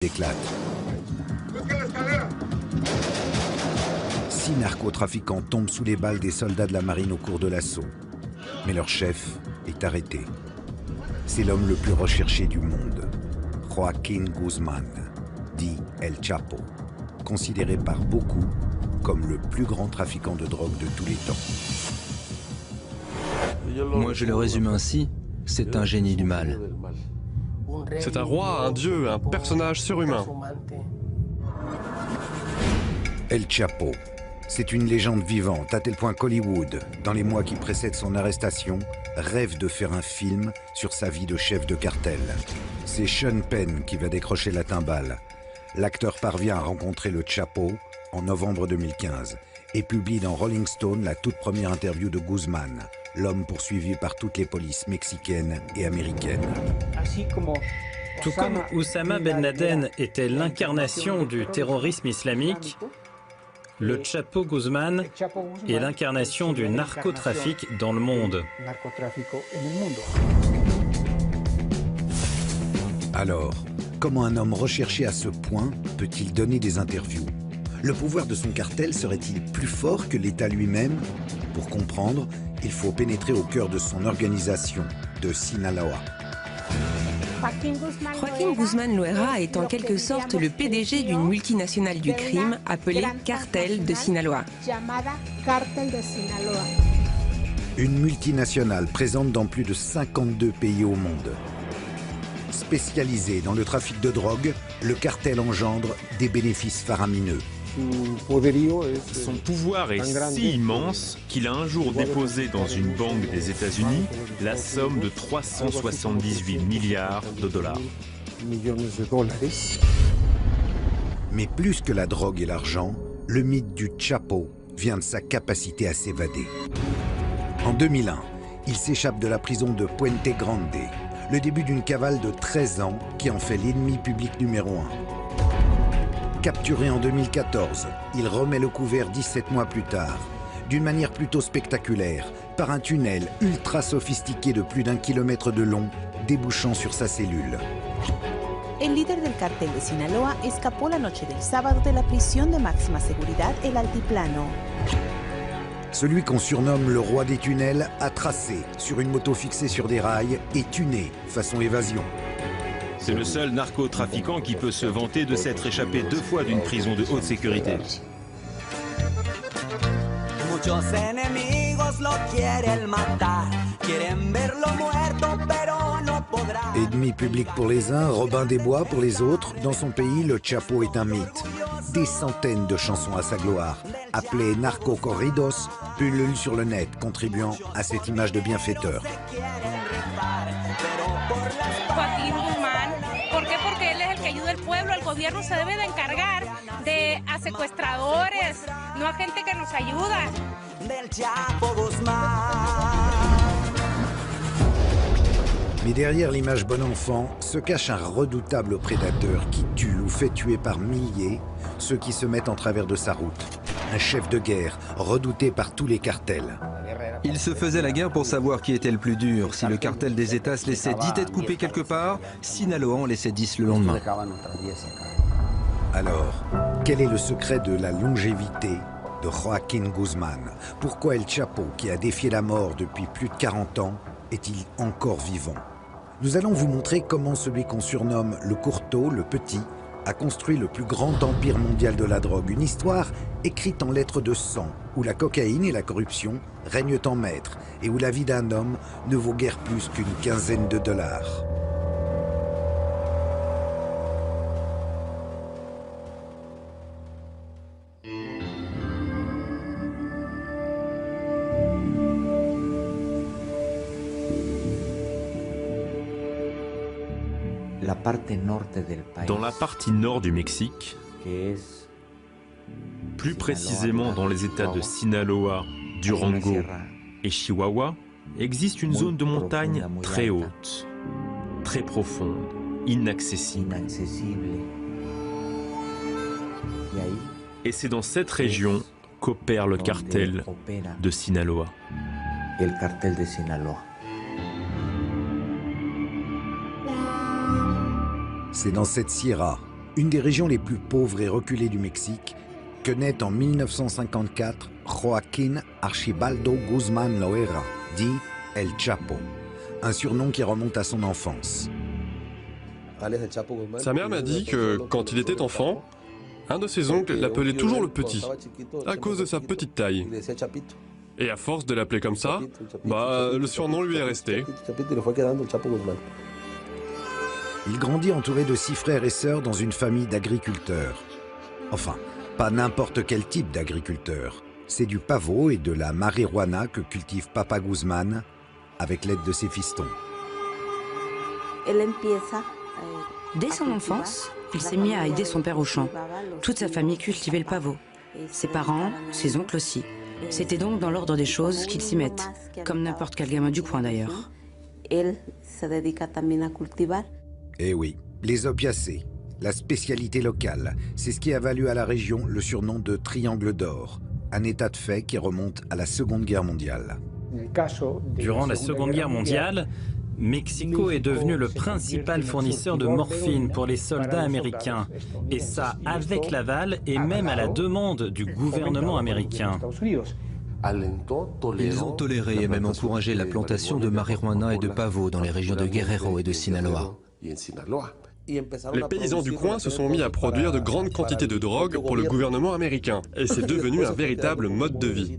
éclate. 6 narcotrafiquants tombent sous les balles des soldats de la marine au cours de l'assaut. Mais leur chef est arrêté. C'est l'homme le plus recherché du monde, Joaquín Guzmán, dit El Chapo, considéré par beaucoup comme le plus grand trafiquant de drogue de tous les temps. Moi, je le résume ainsi, c'est un génie du mal. C'est un roi, un dieu, un personnage surhumain. El Chapo, c'est une légende vivante, à tel point qu'Hollywood, dans les mois qui précèdent son arrestation, rêve de faire un film sur sa vie de chef de cartel. C'est Sean Penn qui va décrocher la timbale. L'acteur parvient à rencontrer le Chapo en novembre 2015 et publie dans Rolling Stone la toute première interview de Guzmán, l'homme poursuivi par toutes les polices mexicaines et américaines. Tout comme Oussama Ben Laden était l'incarnation du terrorisme islamique, le Chapo Guzmán est l'incarnation du narcotrafic dans le monde. Alors, comment un homme recherché à ce point peut-il donner des interviews? Le pouvoir de son cartel serait-il plus fort que l'État lui-même? Pour comprendre, il faut pénétrer au cœur de son organisation, de Sinaloa. Joaquín Guzmán Loera est en quelque sorte le PDG d'une multinationale du crime appelée Cartel de Sinaloa. Une multinationale présente dans plus de 52 pays au monde. Spécialisé dans le trafic de drogue, le cartel engendre des bénéfices faramineux. Son pouvoir est si immense qu'il a un jour déposé dans une banque des États-Unis la somme de 378 milliards de dollars. Mais plus que la drogue et l'argent, le mythe du Chapo vient de sa capacité à s'évader. En 2001, il s'échappe de la prison de Puente Grande, le début d'une cavale de 13 ans qui en fait l'ennemi public numéro 1. Capturé en 2014, il remet le couvert 17 mois plus tard, d'une manière plutôt spectaculaire, par un tunnel ultra sophistiqué de plus d'1 kilomètre de long, débouchant sur sa cellule. El líder del cartel de Sinaloa escapó la noche del sábado de la prisión de máxima seguridad El Altiplano. Celui qu'on surnomme le roi des tunnels a tracé sur une moto fixée sur des rails et tuné façon évasion. C'est le seul narcotrafiquant qui peut se vanter de s'être échappé 2 fois d'une prison de haute sécurité. Ennemi public pour les uns, Robin des Bois pour les autres, dans son pays, le Chapo est un mythe. Des centaines de chansons à sa gloire, appelées narco-corridos, pullulent sur le net, contribuant à cette image de bienfaiteur. Joaquín Guzmán, ¿por qué? Porque él es el que ayuda al pueblo, el gobierno se debe de encargar a secuestradores, no a gente que nos ayuda. Mais derrière l'image bon enfant se cache un redoutable prédateur qui tue ou fait tuer par milliers ceux qui se mettent en travers de sa route. Un chef de guerre redouté par tous les cartels. Il se faisait la guerre pour savoir qui était le plus dur. Si le cartel des États se laissait 10 têtes coupées quelque part, Sinaloa en laissait 10 le lendemain. Alors, quel est le secret de la longévité de Joaquín Guzmán? Pourquoi El Chapo, qui a défié la mort depuis plus de 40 ans, est-il encore vivant? Nous allons vous montrer comment celui qu'on surnomme le Courteau, le Petit, a construit le plus grand empire mondial de la drogue. Une histoire écrite en lettres de sang, où la cocaïne et la corruption règnent en maître et où la vie d'un homme ne vaut guère plus qu'une quinzaine de dollars. Dans la partie nord du Mexique, plus précisément dans les États de Sinaloa, Durango et Chihuahua, existe une zone de montagne très haute, très profonde, inaccessible. Et c'est dans cette région qu'opère le cartel de Sinaloa. C'est dans cette sierra, une des régions les plus pauvres et reculées du Mexique, que naît en 1954 Joaquín Archibaldo Guzmán Loera, dit El Chapo, un surnom qui remonte à son enfance. Sa mère m'a dit que, quand il était enfant, un de ses oncles l'appelait toujours le petit, à cause de sa petite taille. Et à force de l'appeler comme ça, le surnom lui est resté. Il grandit entouré de 6 frères et sœurs dans une famille d'agriculteurs. Enfin, pas n'importe quel type d'agriculteur. C'est du pavot et de la marijuana que cultive Papa Guzmán avec l'aide de ses fistons. Dès son enfance, il s'est mis à aider son père au champ. Toute sa famille cultivait le pavot. Ses parents, ses oncles aussi. C'était donc dans l'ordre des choses qu'ils s'y mettent, comme n'importe quel gamin du coin d'ailleurs. Eh oui, les opiacés, la spécialité locale, c'est ce qui a valu à la région le surnom de Triangle d'Or, un état de fait qui remonte à la Seconde Guerre mondiale. Durant la Seconde Guerre mondiale, Mexico est devenu le principal fournisseur de morphine pour les soldats américains, et ça avec l'aval et même à la demande du gouvernement américain. Ils ont toléré et même encouragé la plantation de marijuana et de pavot dans les régions de Guerrero et de Sinaloa. Les paysans du coin se sont mis à produire de grandes quantités de drogue pour le gouvernement américain, et c'est devenu un véritable mode de vie.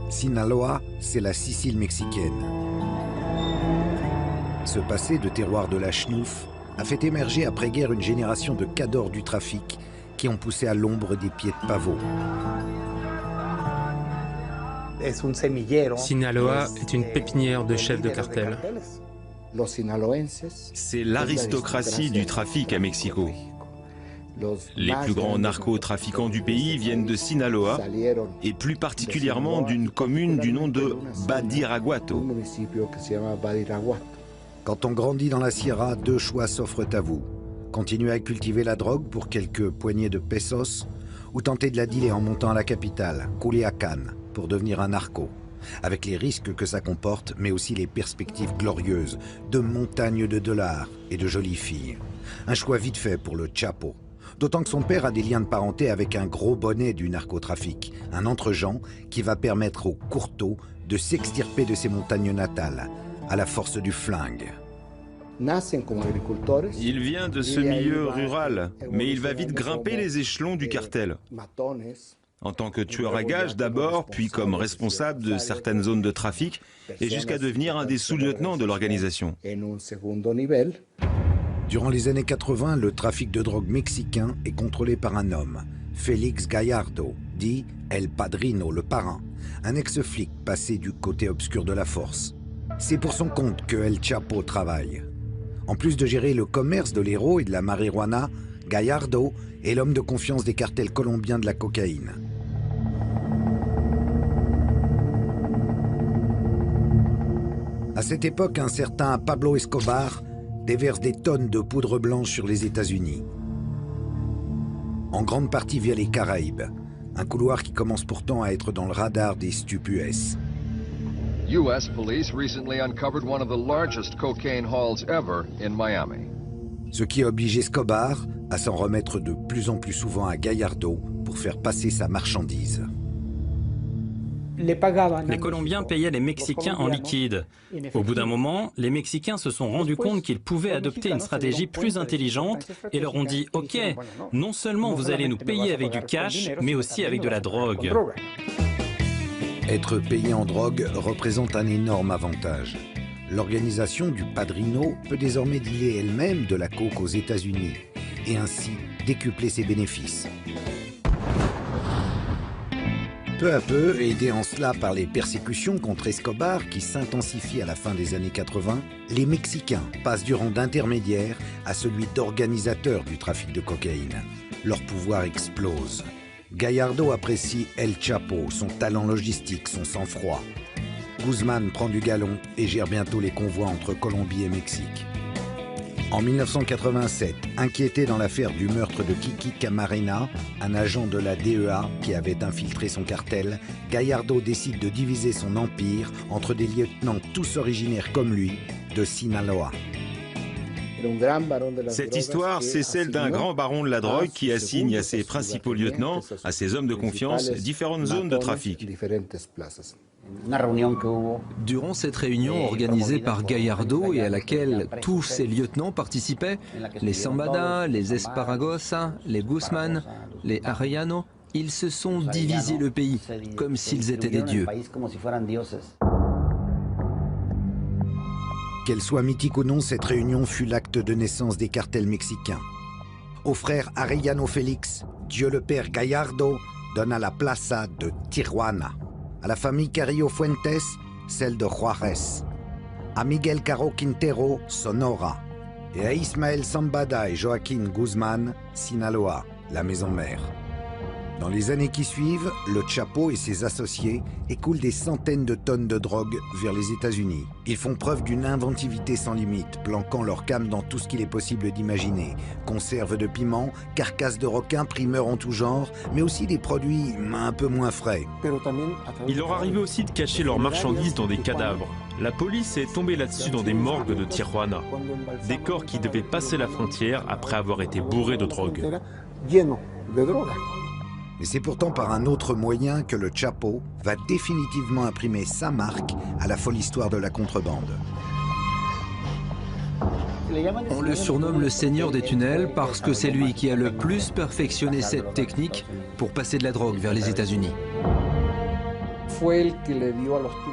Sinaloa, c'est la Sicile mexicaine. Ce passé de terroir de la chenouf a fait émerger après-guerre une génération de cadors du trafic qui ont poussé à l'ombre des pieds de pavot. Sinaloa est une pépinière de chefs de cartel. C'est l'aristocratie du trafic à Mexico. Les plus grands narcotrafiquants du pays viennent de Sinaloa et plus particulièrement d'une commune du nom de Badiraguato. Quand on grandit dans la Sierra, 2 choix s'offrent à vous. Continuer à cultiver la drogue pour quelques poignées de pesos ou tenter de la dealer en montant à la capitale, Culiacán, pour devenir un narco. Avec les risques que ça comporte, mais aussi les perspectives glorieuses de montagnes de dollars et de jolies filles. Un choix vite fait pour le Chapo. D'autant que son père a des liens de parenté avec un gros bonnet du narcotrafic, un entre-gens qui va permettre aux courteaux de s'extirper de ses montagnes natales, à la force du flingue. Il vient de ce milieu rural, mais il va vite grimper les échelons du cartel. En tant que tueur à gages d'abord, puis comme responsable de certaines zones de trafic, et jusqu'à devenir un des sous-lieutenants de l'organisation. Durant les années 80, le trafic de drogue mexicain est contrôlé par un homme, Félix Gallardo, dit El Padrino, le parrain, un ex-flic passé du côté obscur de la force. C'est pour son compte que El Chapo travaille. En plus de gérer le commerce de l'héros et de la marijuana, Gallardo est l'homme de confiance des cartels colombiens de la cocaïne. À cette époque, un certain Pablo Escobar déverse des tonnes de poudre blanche sur les États-Unis. En grande partie via les Caraïbes, un couloir qui commence pourtant à être dans le radar des stupes. U.S. police recently uncovered one of the largest cocaine hauls ever in Miami. Ce qui oblige Escobar à s'en remettre de plus en plus souvent à Gallardo pour faire passer sa marchandise. Les Colombiens payaient les Mexicains en liquide. Au bout d'un moment, les Mexicains se sont rendus compte qu'ils pouvaient adopter une stratégie plus intelligente et leur ont dit « Ok, non seulement vous allez nous payer avec du cash, mais aussi avec de la drogue. » Être payé en drogue représente un énorme avantage. L'organisation du Padrino peut désormais dealer elle-même de la coke aux États-Unis et ainsi décupler ses bénéfices. Peu à peu, aidés en cela par les persécutions contre Escobar qui s'intensifient à la fin des années 80, les Mexicains passent du rang d'intermédiaire à celui d'organisateur du trafic de cocaïne. Leur pouvoir explose. Gallardo apprécie El Chapo, son talent logistique, son sang-froid. Guzmán prend du galon et gère bientôt les convois entre Colombie et Mexique. En 1987, inquiété dans l'affaire du meurtre de Kiki Camarena, un agent de la DEA qui avait infiltré son cartel, Gallardo décide de diviser son empire entre des lieutenants tous originaires comme lui de Sinaloa. Cette histoire, c'est celle d'un grand baron de la drogue qui assigne à ses principaux lieutenants, à ses hommes de confiance, différentes zones de trafic. Durant cette réunion organisée par Gallardo et à laquelle tous ses lieutenants participaient, les Zambada, les Esparragosa, les Guzmán, les Arellano, ils se sont divisés le pays comme s'ils étaient des dieux. Qu'elle soit mythique ou non, cette réunion fut l'acte de naissance des cartels mexicains. Au frère Arellano Félix, Dieu le Père Gallardo donna la plaza de Tijuana. À la famille Carrillo Fuentes, celle de Juárez. À Miguel Caro Quintero, Sonora. Et à Ismael Zambada et Joaquín Guzmán, Sinaloa, la maison mère. Dans les années qui suivent, le Chapo et ses associés écoulent des centaines de tonnes de drogue vers les États-Unis. Ils font preuve d'une inventivité sans limite, planquant leur cam dans tout ce qu'il est possible d'imaginer. Conserves de piment, carcasses de requins, primeurs en tout genre, mais aussi des produits un peu moins frais. Il leur arrivait aussi de cacher leurs marchandises dans des cadavres. La police est tombée là-dessus dans des morgues de Tijuana. Des corps qui devaient passer la frontière après avoir été bourrés de drogue. Mais c'est pourtant par un autre moyen que le Chapo va définitivement imprimer sa marque à la folle histoire de la contrebande. On le surnomme le seigneur des tunnels parce que c'est lui qui a le plus perfectionné cette technique pour passer de la drogue vers les États-Unis.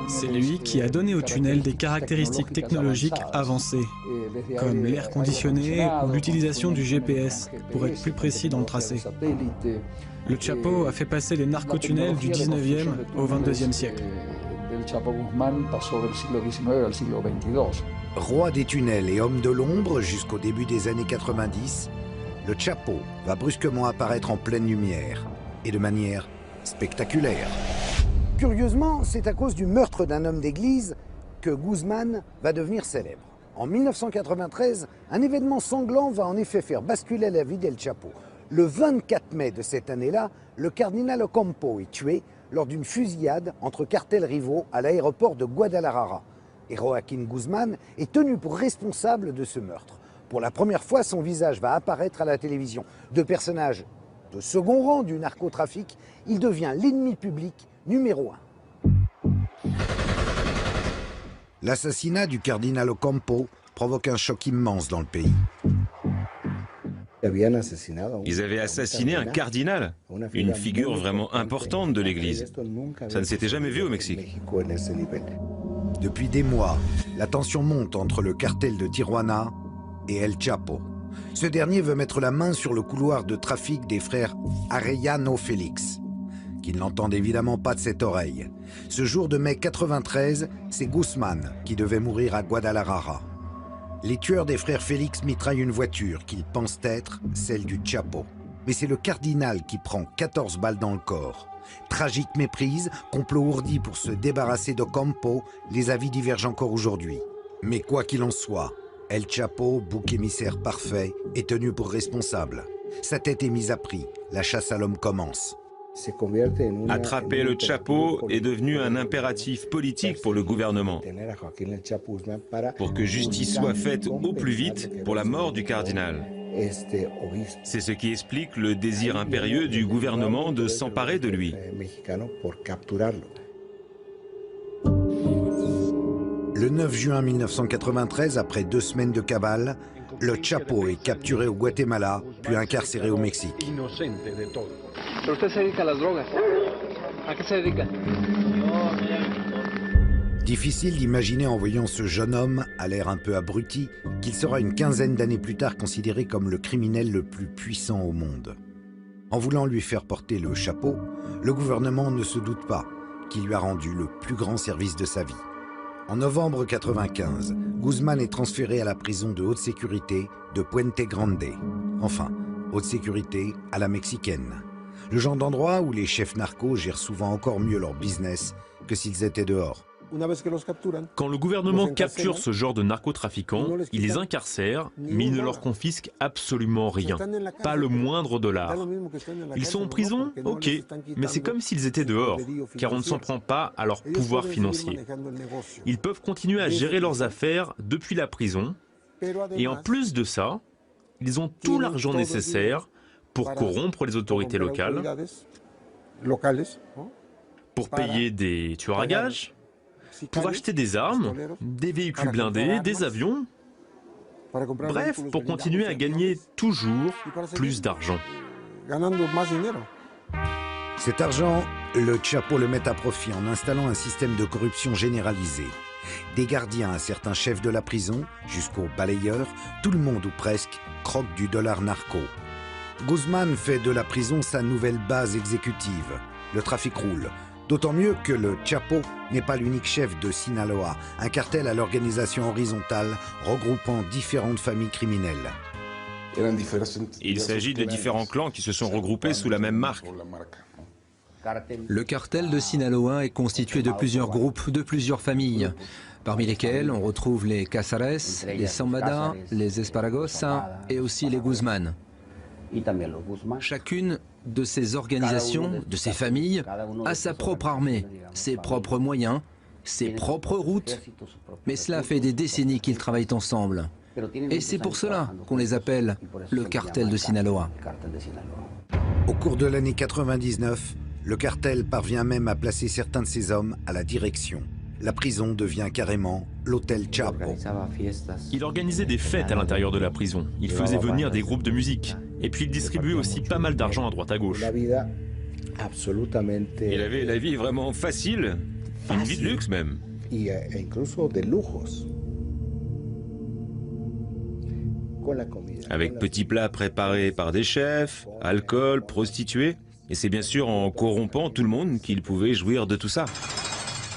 C'est lui qui a donné aux tunnels des caractéristiques technologiques avancées, comme l'air conditionné ou l'utilisation du GPS pour être plus précis dans le tracé. Le Chapo a fait passer les narcotunnels du 19e au 22e siècle. Roi des tunnels et homme de l'ombre jusqu'au début des années 90, le Chapo va brusquement apparaître en pleine lumière et de manière spectaculaire. Curieusement, c'est à cause du meurtre d'un homme d'église que Guzmán va devenir célèbre. En 1993, un événement sanglant va en effet faire basculer la vie d'El Chapo. Le 24 mai de cette année-là, le cardinal Ocampo est tué lors d'une fusillade entre cartels rivaux à l'aéroport de Guadalajara. Et Joaquín Guzmán est tenu pour responsable de ce meurtre. Pour la première fois, son visage va apparaître à la télévision. De personnage de second rang du narcotrafic, il devient l'ennemi public numéro 1. L'assassinat du cardinal Ocampo provoque un choc immense dans le pays. Ils avaient assassiné un cardinal, une figure vraiment importante de l'Église. Ça ne s'était jamais vu au Mexique. Depuis des mois, la tension monte entre le cartel de Tijuana et El Chapo. Ce dernier veut mettre la main sur le couloir de trafic des frères Arellano Félix, qui ne l'entendent évidemment pas de cette oreille. Ce jour de mai 93, c'est Guzmán qui devait mourir à Guadalajara. Les tueurs des frères Félix mitraillent une voiture qu'ils pensent être celle du Chapo. Mais c'est le cardinal qui prend 14 balles dans le corps. Tragique méprise, complot ourdi pour se débarrasser d'Ocampo, les avis divergent encore aujourd'hui. Mais quoi qu'il en soit, El Chapo, bouc émissaire parfait, est tenu pour responsable. Sa tête est mise à prix, la chasse à l'homme commence. Attraper le Chapo est devenu un impératif politique pour le gouvernement, pour que justice soit faite au plus vite pour la mort du cardinal. C'est ce qui explique le désir impérieux du gouvernement de s'emparer de lui. Le 9 juin 1993, après 2 semaines de cavale, le Chapo est capturé au Guatemala, puis incarcéré au Mexique. Difficile d'imaginer en voyant ce jeune homme, à l'air un peu abruti, qu'il sera une quinzaine d'années plus tard considéré comme le criminel le plus puissant au monde. En voulant lui faire porter le chapeau, le gouvernement ne se doute pas qu'il lui a rendu le plus grand service de sa vie. En novembre 1995, Guzmán est transféré à la prison de haute sécurité de Puente Grande. Enfin, haute sécurité à la mexicaine. Le genre d'endroit où les chefs narcos gèrent souvent encore mieux leur business que s'ils étaient dehors. Quand le gouvernement capture ce genre de narcotrafiquants, il les incarcère, mais il ne leur confisque absolument rien, pas le moindre dollar. Ils sont en prison, ok, mais c'est comme s'ils étaient dehors, car on ne s'en prend pas à leur pouvoir financier. Ils peuvent continuer à gérer leurs affaires depuis la prison, Et en plus de ça, ils ont tout l'argent nécessaire pour corrompre les autorités locales, pour payer des tueurs à gages, pour acheter des armes, des véhicules blindés, des avions. Bref, pour continuer à gagner toujours plus d'argent. Cet argent, le Chapo le met à profit en installant un système de corruption généralisé. Des gardiens à certains chefs de la prison, jusqu'aux balayeurs, tout le monde ou presque croque du dollar narco. Guzmán fait de la prison sa nouvelle base exécutive. Le trafic roule. D'autant mieux que le Chapo n'est pas l'unique chef de Sinaloa, un cartel à l'organisation horizontale regroupant différentes familles criminelles. Il s'agit de différents clans qui se sont regroupés sous la même marque. Le cartel de Sinaloa est constitué de plusieurs groupes, de plusieurs familles, parmi lesquels on retrouve les Casares, les Zambada, les Esparragosa et aussi les Guzmán. Chacune de ces organisations, de ces familles, a sa propre armée, ses propres moyens, ses propres routes, mais cela fait des décennies qu'ils travaillent ensemble. Et c'est pour cela qu'on les appelle le cartel de Sinaloa. Au cours de l'année 99, le cartel parvient même à placer certains de ses hommes à la direction. La prison devient carrément l'hôtel Chapo. Il organisait des fêtes à l'intérieur de la prison. Il faisait venir des groupes de musique. Et puis il distribuait aussi pas mal d'argent à droite à gauche. Il avait la vie vraiment facile, une vie de luxe même. Avec petits plats préparés par des chefs, alcool, prostituées. Et c'est bien sûr en corrompant tout le monde qu'il pouvait jouir de tout ça.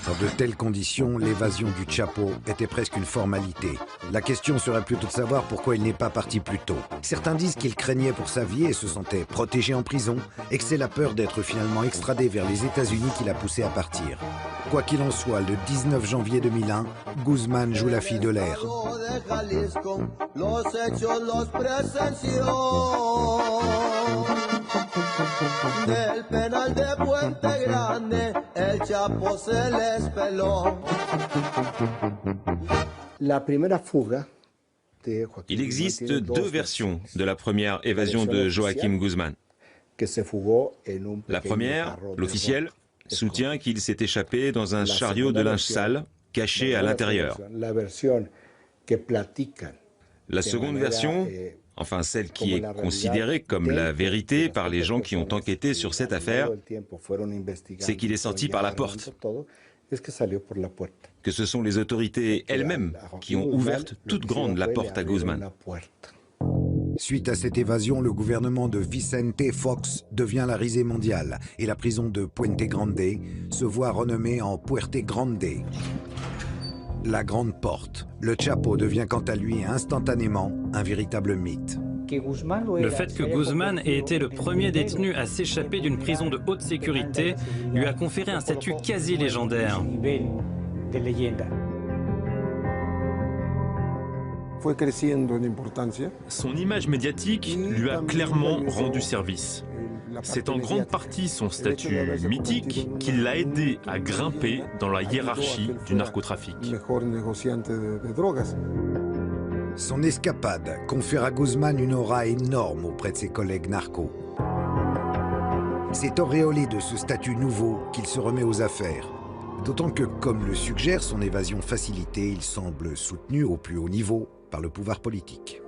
Dans de telles conditions, l'évasion du Chapo était presque une formalité. La question serait plutôt de savoir pourquoi il n'est pas parti plus tôt. Certains disent qu'il craignait pour sa vie et se sentait protégé en prison, et que c'est la peur d'être finalement extradé vers les États-Unis qui l'a poussé à partir. Quoi qu'il en soit, le 19 janvier 2001, Guzmán joue la fille de l'air. Del penal de Puente Grande, el Chapo se les peló. La primera fuga. Il existe deux versions de la première évasion de Joaquim Guzmán. La première, l'officielle, soutient qu'il s'est échappé dans un chariot de linge sale caché à l'intérieur. La seconde version, enfin celle qui est considérée comme la vérité par les gens qui ont enquêté sur cette affaire, c'est qu'il est sorti par la porte. Que ce sont les autorités elles-mêmes qui ont ouvert toute grande la porte à Guzmán. Suite à cette évasion, le gouvernement de Vicente Fox devient la risée mondiale et la prison de Puente Grande se voit renommée en Puerte Grande. La Grande Porte. Le Chapo devient quant à lui instantanément un véritable mythe. Le fait que Guzmán ait été le premier détenu à s'échapper d'une prison de haute sécurité lui a conféré un statut quasi légendaire. Son image médiatique lui a clairement rendu service. C'est en grande partie son statut mythique qui l'a aidé à grimper dans la hiérarchie du narcotrafic. Son escapade confère à Guzmán une aura énorme auprès de ses collègues narcos. C'est auréolé de ce statut nouveau qu'il se remet aux affaires. D'autant que, comme le suggère son évasion facilitée, il semble soutenu au plus haut niveau par le pouvoir politique.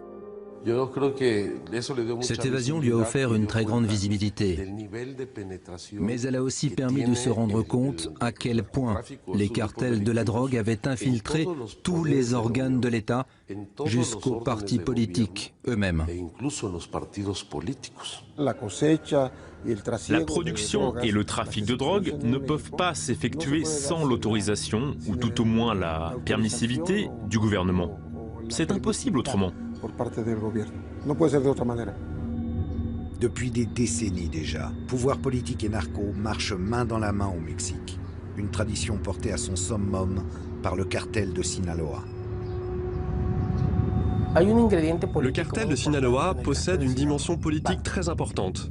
Cette évasion lui a offert une très grande visibilité, mais elle a aussi permis de se rendre compte à quel point les cartels de la drogue avaient infiltré tous les organes de l'État jusqu'aux partis politiques eux-mêmes. La production et le trafic de drogue ne peuvent pas s'effectuer sans l'autorisation, ou tout au moins la permissivité, du gouvernement. C'est impossible autrement. Depuis des décennies déjà, pouvoir politique et narco marchent main dans la main au Mexique. Une tradition portée à son summum par le cartel de Sinaloa. Le cartel de Sinaloa possède une dimension politique très importante.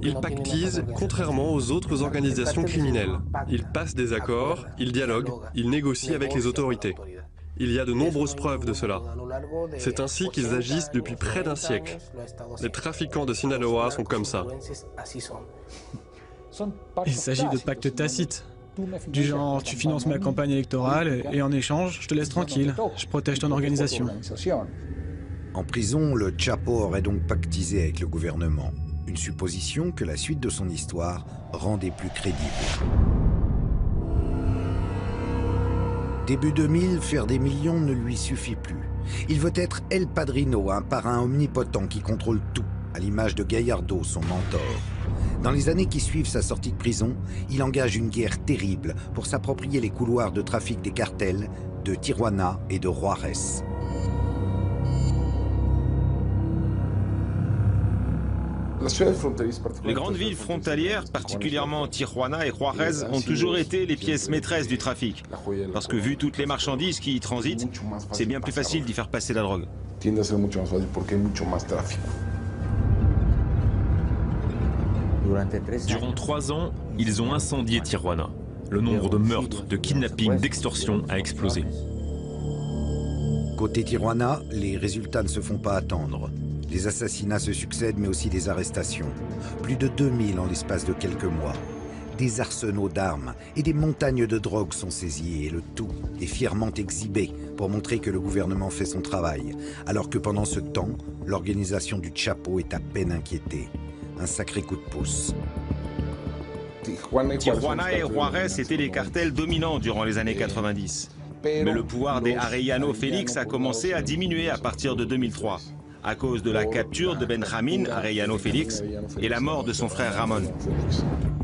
Il pactise contrairement aux autres organisations criminelles. Il passe des accords, il dialogue, il négocie avec les autorités. Il y a de nombreuses preuves de cela. C'est ainsi qu'ils agissent depuis près d'un siècle. Les trafiquants de Sinaloa sont comme ça. Il s'agit de pactes tacites. Du genre, tu finances ma campagne électorale et en échange, je te laisse tranquille. Je protège ton organisation. En prison, le Chapo aurait donc pactisé avec le gouvernement. Une supposition que la suite de son histoire rendait plus crédible. Début 2000, faire des millions ne lui suffit plus. Il veut être El Padrino, un parrain omnipotent qui contrôle tout, à l'image de Gallardo, son mentor. Dans les années qui suivent sa sortie de prison, il engage une guerre terrible pour s'approprier les couloirs de trafic des cartels de Tijuana et de Juárez. Les grandes villes frontalières, particulièrement Tijuana et Juárez, ont toujours été les pièces maîtresses du trafic. Parce que vu toutes les marchandises qui y transitent, c'est bien plus facile d'y faire passer la drogue. Durant 3 ans, ils ont incendié Tijuana. Le nombre de meurtres, de kidnappings, d'extorsions a explosé. Côté Tijuana, les résultats ne se font pas attendre. Les assassinats se succèdent, mais aussi des arrestations. Plus de 2000 en l'espace de quelques mois. Des arsenaux d'armes et des montagnes de drogue sont saisis, et le tout est fièrement exhibé pour montrer que le gouvernement fait son travail, alors que pendant ce temps, l'organisation du Chapo est à peine inquiétée. Un sacré coup de pouce. Tijuana et Juárez étaient les cartels dominants durant les années 90. Mais le pouvoir des Arellano Félix a commencé à diminuer à partir de 2003, à cause de la capture de Benjamín Arellano Félix et la mort de son frère Ramón.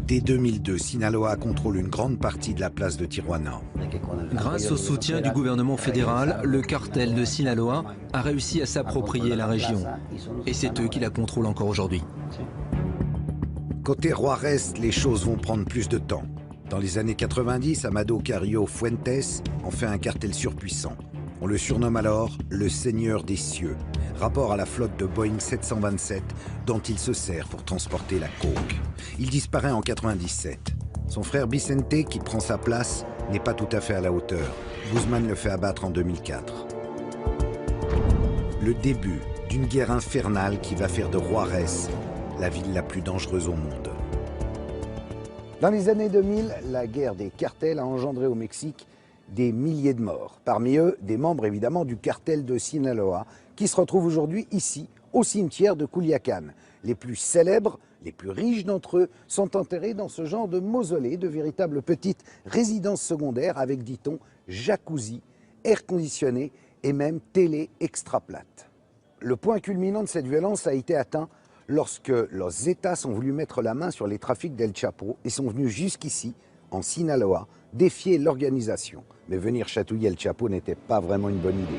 Dès 2002, Sinaloa contrôle une grande partie de la place de Tijuana. Grâce au soutien du gouvernement fédéral, le cartel de Sinaloa a réussi à s'approprier la région. Et c'est eux qui la contrôlent encore aujourd'hui. Côté Juárez, les choses vont prendre plus de temps. Dans les années 90, Amado Carrillo Fuentes en fait un cartel surpuissant. On le surnomme alors le Seigneur des cieux, rapport à la flotte de Boeing 727 dont il se sert pour transporter la coke. Il disparaît en 97. Son frère Vicente, qui prend sa place, n'est pas tout à fait à la hauteur. Guzmán le fait abattre en 2004. Le début d'une guerre infernale qui va faire de Juárez la ville la plus dangereuse au monde. Dans les années 2000, la guerre des cartels a engendré au Mexique des milliers de morts. Parmi eux, des membres évidemment du cartel de Sinaloa, qui se retrouvent aujourd'hui ici, au cimetière de Culiacán. Les plus célèbres, les plus riches d'entre eux, sont enterrés dans ce genre de mausolée, de véritables petites résidences secondaires avec, dit-on, jacuzzi, air conditionné et même télé extra plate. Le point culminant de cette violence a été atteint lorsque los Zetas ont voulu mettre la main sur les trafics d'El Chapo et sont venus jusqu'ici, en Sinaloa, défier l'organisation. Mais venir chatouiller El Chapo n'était pas vraiment une bonne idée.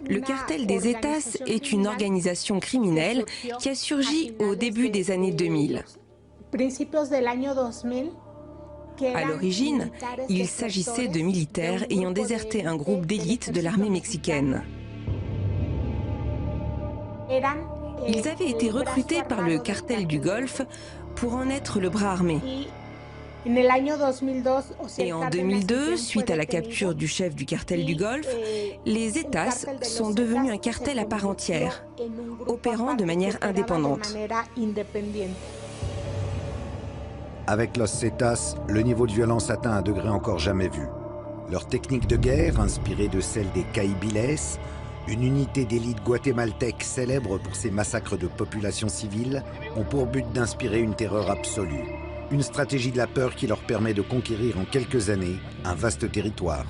Le cartel des Zetas est une organisation criminelle qui a surgi au début des années 2000. À l'origine, il s'agissait de militaires ayant déserté un groupe d'élite de l'armée mexicaine. Ils avaient été recrutés par le cartel du Golfe pour en être le bras armé. Et en 2002, suite à la capture du chef du cartel du Golfe, les Zetas sont devenus un cartel à part entière, opérant de manière indépendante. Avec los Zetas, le niveau de violence atteint un degré encore jamais vu. Leur technique de guerre, inspirée de celle des Caibiles, une unité d'élite guatémaltèque célèbre pour ses massacres de populations civiles, ont pour but d'inspirer une terreur absolue. Une stratégie de la peur qui leur permet de conquérir en quelques années un vaste territoire.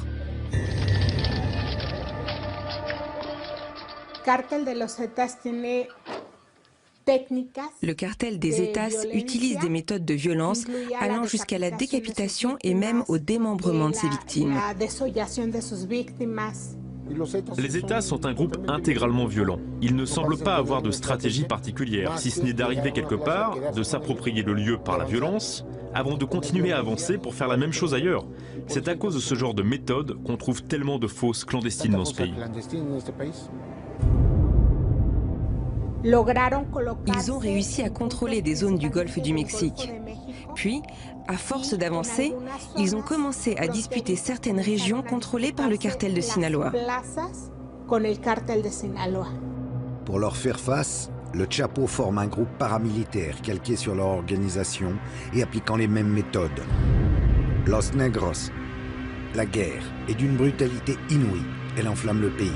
Le cartel des Zetas utilise des méthodes de violence allant jusqu'à la décapitation et même au démembrement de ses victimes. Les Zetas sont un groupe intégralement violent. Ils ne semblent pas avoir de stratégie particulière, si ce n'est d'arriver quelque part, de s'approprier le lieu par la violence, avant de continuer à avancer pour faire la même chose ailleurs. C'est à cause de ce genre de méthode qu'on trouve tellement de fosses clandestines dans ce pays. Ils ont réussi à contrôler des zones du golfe du Mexique. Puis, à force d'avancer, ils ont commencé à disputer certaines régions contrôlées par le cartel de Sinaloa. Pour leur faire face, le Chapo forme un groupe paramilitaire calqué sur leur organisation et appliquant les mêmes méthodes. Los Negros. La guerre est d'une brutalité inouïe. Elle enflamme le pays.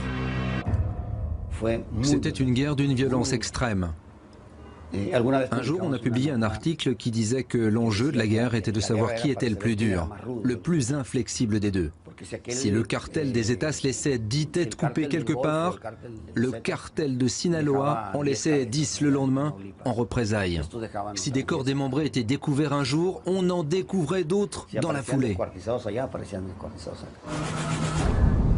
C'était une guerre d'une violence extrême. Un jour, on a publié un article qui disait que l'enjeu de la guerre était de savoir qui était le plus dur, le plus inflexible des deux. Si le cartel des Zetas laissait 10 têtes coupées quelque part, le cartel de Sinaloa en laissait 10 le lendemain en représailles. Si des corps démembrés étaient découverts un jour, on en découvrait d'autres dans la foulée.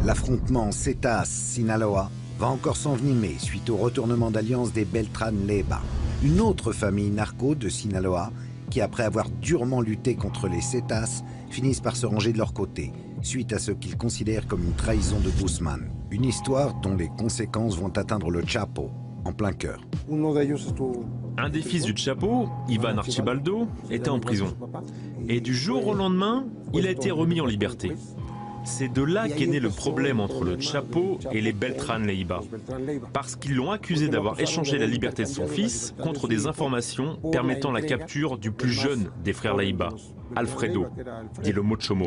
L'affrontement Zetas-Sinaloa va encore s'envenimer suite au retournement d'alliance des Beltrán Leiva, une autre famille narco de Sinaloa qui, après avoir durement lutté contre les Zetas, finissent par se ranger de leur côté, suite à ce qu'ils considèrent comme une trahison de Guzmán. Une histoire dont les conséquences vont atteindre le Chapo en plein cœur. Un des fils du Chapo, Ivan Archibaldo, était en prison. Et du jour au lendemain, il a été remis en liberté. C'est de là qu'est né le problème entre le Chapo et les Beltrán Leiva, parce qu'ils l'ont accusé d'avoir échangé la liberté de son fils contre des informations permettant la capture du plus jeune des frères Leiva, Alfredo, dit le Mochomo.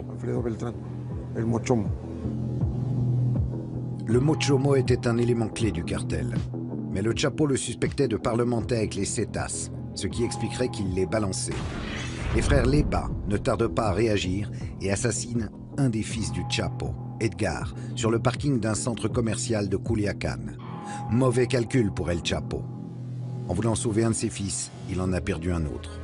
Le Mochomo était un élément clé du cartel, mais le Chapo le suspectait de parlementer avec les Zetas, ce qui expliquerait qu'il les balançait. Les frères Leiva ne tardent pas à réagir et assassinent un des fils du Chapo, Edgar, sur le parking d'un centre commercial de Culiacán. Mauvais calcul pour El Chapo. En voulant sauver un de ses fils, il en a perdu un autre.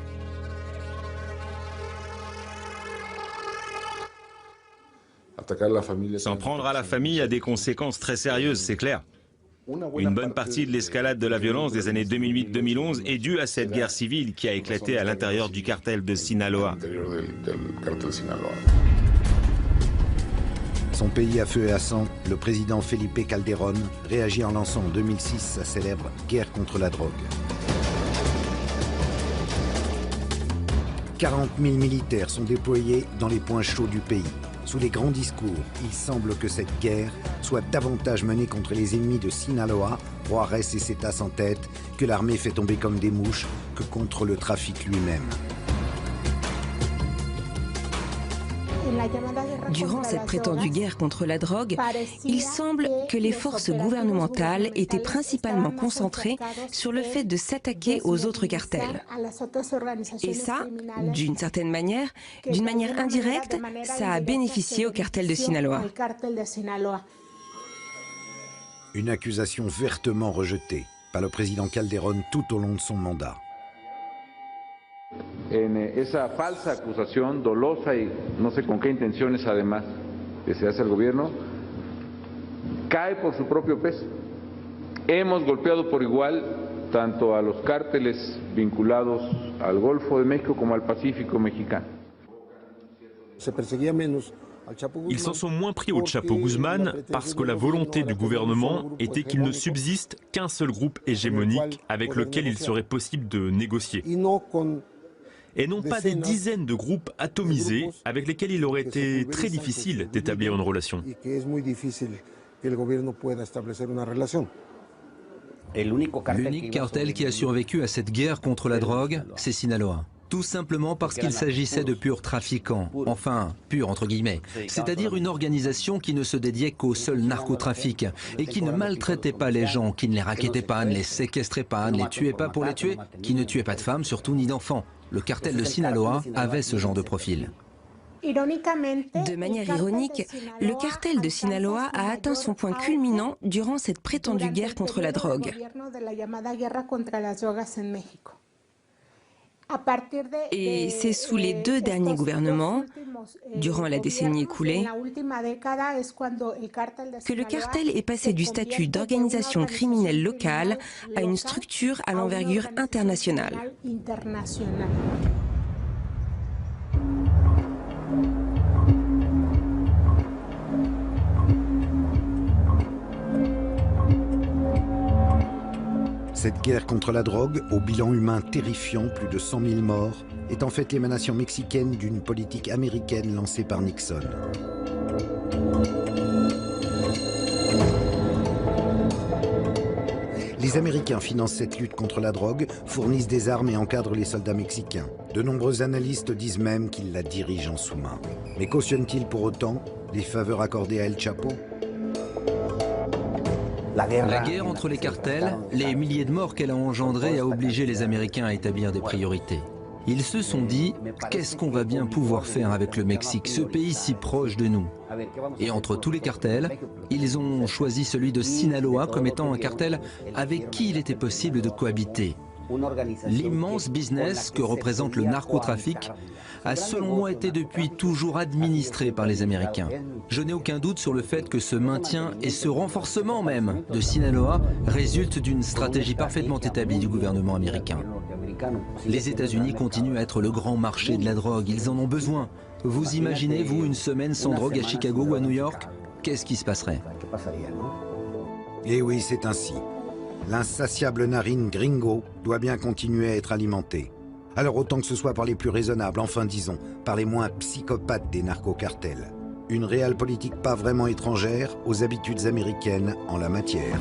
S'en prendre à la famille a des conséquences très sérieuses, c'est clair. Une bonne partie de l'escalade de la violence des années 2008-2011 est due à cette guerre civile qui a éclaté à l'intérieur du cartel de Sinaloa. Son pays à feu et à sang, le président Felipe Calderón réagit en lançant en 2006 sa célèbre guerre contre la drogue. 40 000 militaires sont déployés dans les points chauds du pays. Sous les grands discours, il semble que cette guerre soit davantage menée contre les ennemis de Sinaloa, Juárez et Zetas en tête, que l'armée fait tomber comme des mouches, que contre le trafic lui-même. Durant cette prétendue guerre contre la drogue, il semble que les forces gouvernementales étaient principalement concentrées sur le fait de s'attaquer aux autres cartels. Et ça, d'une certaine manière, d'une manière indirecte, ça a bénéficié au cartel de Sinaloa. Une accusation vertement rejetée par le président Calderón tout au long de son mandat. En esa falsa acusación dolosa y no sé con qué intenciones además que se hace al gobierno, cae por su propio peso. Hemos golpeado por igual tanto a los cárteles vinculados al Golfo de México como al Pacífico mexicano. Ils s'en sont moins pris au Chapo Guzmán parce que la volonté du gouvernement était qu'il ne subsiste qu'un seul groupe hégémonique avec lequel il serait possible de négocier. Et non pas des dizaines de groupes atomisés avec lesquels il aurait été très difficile d'établir une relation. L'unique cartel qui a survécu à cette guerre contre la drogue, c'est Sinaloa. Tout simplement parce qu'il s'agissait de purs trafiquants, enfin, purs entre guillemets, c'est-à-dire une organisation qui ne se dédiait qu'au seul narcotrafic et qui ne maltraitait pas les gens, qui ne les rackettait pas, ne les séquestrait pas, ne les tuait pas pour les tuer, qui ne tuait pas de femmes, surtout ni d'enfants. Le cartel de Sinaloa avait ce genre de profil. De manière ironique, le cartel de Sinaloa a atteint son point culminant durant cette prétendue guerre contre la drogue. Et c'est sous les deux derniers gouvernements, durant la décennie écoulée, que le cartel est passé du statut d'organisation criminelle locale à une structure à l'envergure internationale. Cette guerre contre la drogue, au bilan humain terrifiant, plus de 100 000 morts, est en fait l'émanation mexicaine d'une politique américaine lancée par Nixon. Les Américains financent cette lutte contre la drogue, fournissent des armes et encadrent les soldats mexicains. De nombreux analystes disent même qu'ils la dirigent en sous-main. Mais cautionnent-ils pour autant les faveurs accordées à El Chapo? La guerre entre les cartels, les milliers de morts qu'elle a engendrés a obligé les Américains à établir des priorités. Ils se sont dit, qu'est-ce qu'on va bien pouvoir faire avec le Mexique, ce pays si proche de nous? Et entre tous les cartels, ils ont choisi celui de Sinaloa comme étant un cartel avec qui il était possible de cohabiter. L'immense business que représente le narcotrafic a selon moi été depuis toujours administré par les Américains. Je n'ai aucun doute sur le fait que ce maintien et ce renforcement même de Sinaloa résultent d'une stratégie parfaitement établie du gouvernement américain. Les États-Unis continuent à être le grand marché de la drogue, ils en ont besoin. Vous imaginez, vous, une semaine sans drogue à Chicago ou à New York? Qu'est-ce qui se passerait? Eh oui, c'est ainsi. L'insatiable narine gringo doit bien continuer à être alimentée. Alors autant que ce soit par les plus raisonnables, enfin disons, par les moins psychopathes des narcocartels. Une réelle politique pas vraiment étrangère aux habitudes américaines en la matière.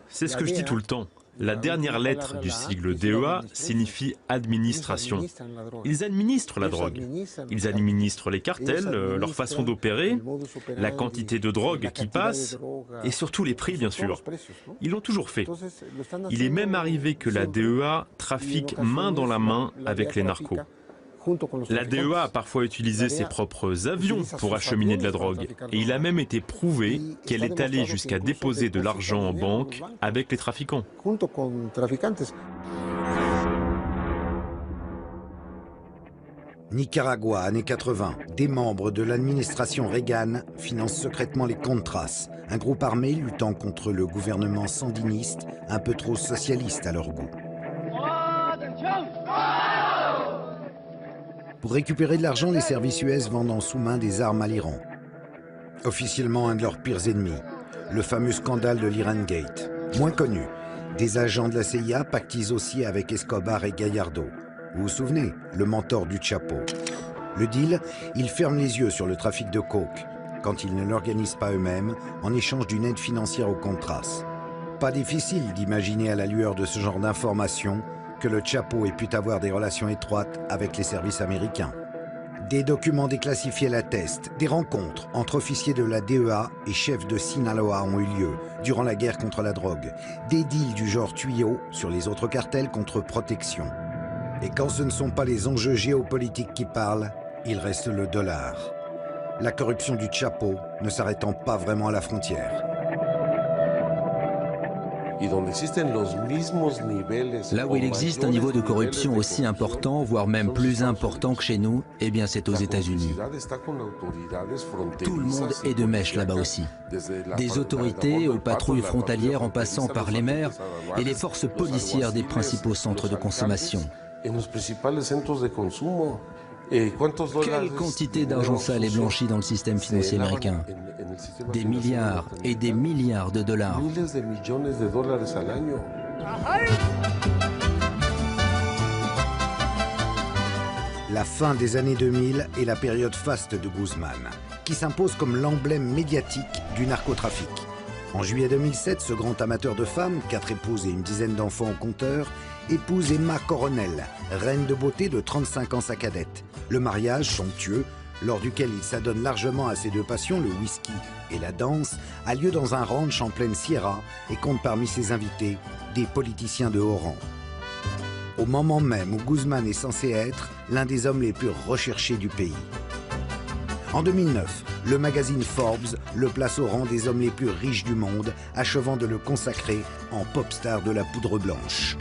C'est ce que je dis tout le temps. La dernière lettre du sigle DEA signifie administration. Ils administrent la drogue. Ils administrent les cartels, leur façon d'opérer, la quantité de drogue qui passe et surtout les prix, bien sûr. Ils l'ont toujours fait. Il est même arrivé que la DEA trafique main dans la main avec les narcos. La DEA a parfois utilisé ses propres avions pour acheminer de la drogue et il a même été prouvé qu'elle est allée jusqu'à déposer de l'argent en banque avec les trafiquants. Nicaragua, années 80, des membres de l'administration Reagan financent secrètement les Contras, un groupe armé luttant contre le gouvernement sandiniste, un peu trop socialiste à leur goût. Pour récupérer de l'argent, les services US vendent en sous-main des armes à l'Iran. Officiellement un de leurs pires ennemis, le fameux scandale de l'Iran Gate. Moins connu, des agents de la CIA pactisent aussi avec Escobar et Gallardo. Vous vous souvenez, le mentor du Chapo. Le deal, ils ferment les yeux sur le trafic de coke, quand ils ne l'organisent pas eux-mêmes, en échange d'une aide financière aux Contras. Pas difficile d'imaginer à la lueur de ce genre d'informations que le Chapo ait pu avoir des relations étroites avec les services américains. Des documents déclassifiés l'attestent, des rencontres entre officiers de la DEA et chefs de Sinaloa ont eu lieu durant la guerre contre la drogue, des deals du genre tuyau sur les autres cartels contre protection. Et quand ce ne sont pas les enjeux géopolitiques qui parlent, il reste le dollar. La corruption du Chapo ne s'arrêtant pas vraiment à la frontière. Là où il existe un niveau de corruption aussi important, voire même plus important que chez nous, eh bien c'est aux États-Unis. Tout le monde est de mèche là-bas aussi. Des autorités aux patrouilles frontalières en passant par les maires et les forces policières des principaux centres de consommation. Quelle quantité d'argent sale est blanchi dans le système financier américain? Des milliards et des milliards de dollars. La fin des années 2000 est la période faste de Guzman, qui s'impose comme l'emblème médiatique du narcotrafic. En juillet 2007, ce grand amateur de femmes, 4 épouses et une dizaine d'enfants au compteur, épouse Emma Coronel, reine de beauté de 35 ans sa cadette. Le mariage somptueux, lors duquel il s'adonne largement à ses deux passions, le whisky et la danse, a lieu dans un ranch en pleine Sierra et compte parmi ses invités des politiciens de haut rang. Au moment même où Guzman est censé être l'un des hommes les plus recherchés du pays. En 2009, le magazine Forbes le place au rang des hommes les plus riches du monde, achevant de le consacrer en pop star de la poudre blanche.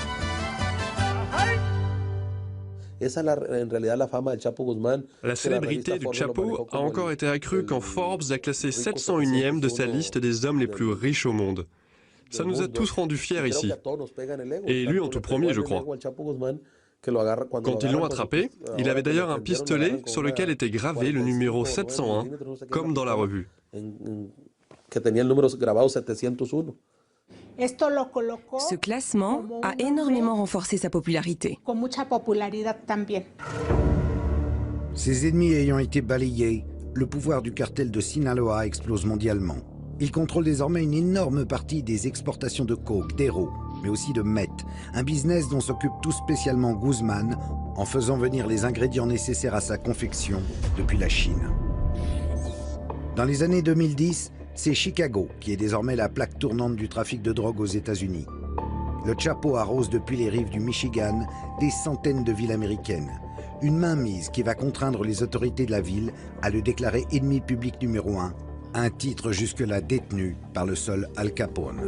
La célébrité du Chapo a encore été accrue quand Forbes l'a classé 701e de sa liste des hommes les plus riches au monde. Ça nous a tous rendus fiers ici. Et lui en tout premier, je crois. Quand ils l'ont attrapé, il avait d'ailleurs un pistolet sur lequel était gravé le numéro 701, comme dans la revue. que tenía el número grabado 701. Ce classement a énormément renforcé sa popularité. Con mucha popularidad también. Ses ennemis ayant été balayés, le pouvoir du cartel de Sinaloa explose mondialement. Il contrôle désormais une énorme partie des exportations de coke, d'héros, mais aussi de meth, un business dont s'occupe tout spécialement Guzmán en faisant venir les ingrédients nécessaires à sa confection depuis la Chine. Dans les années 2010, c'est Chicago qui est désormais la plaque tournante du trafic de drogue aux États-Unis. Le Chapo arrose depuis les rives du Michigan des centaines de villes américaines. Une mainmise qui va contraindre les autorités de la ville à le déclarer ennemi public numéro 1, un titre jusque-là détenu par le seul Al Capone.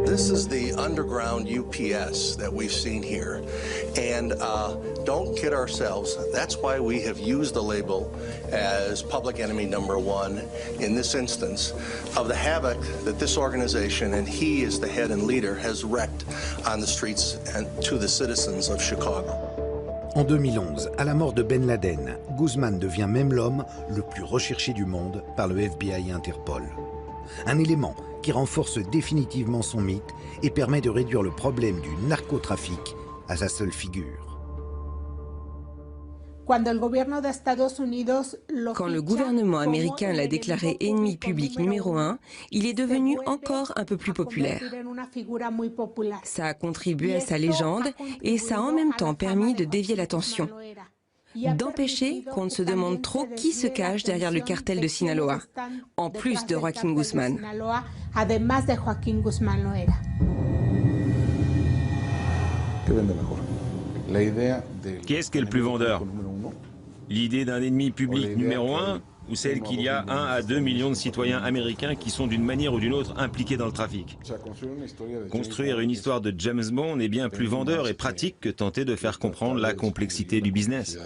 This is the underground UPS that we've seen here. And don't kid ourselves, that's why we have used the label as public enemy #1 in this instance of the havoc that this organization, and he is the head and leader, has wreaked on the streets and to the citizens of Chicago. En 2011, à la mort de Ben Laden, Guzmán devient même l'homme le plus recherché du monde par le FBI et Interpol. Un élément qui renforce définitivement son mythe et permet de réduire le problème du narcotrafic à sa seule figure. Quand le gouvernement américain l'a déclaré ennemi public numéro 1, il est devenu encore un peu plus populaire. Ça a contribué à sa légende et ça a en même temps permis de dévier l'attention, d'empêcher qu'on ne se demande trop qui se cache derrière le cartel de Sinaloa, en plus de Joaquín Guzmán. Qui est-ce qui est le plus vendeur? L'idée d'un ennemi public numéro 1 ou celle qu'il y a 1 à 2 millions de citoyens américains qui sont d'une manière ou d'une autre impliqués dans le trafic? Construire une histoire de James Bond est bien plus vendeur et pratique que tenter de faire comprendre la complexité du business.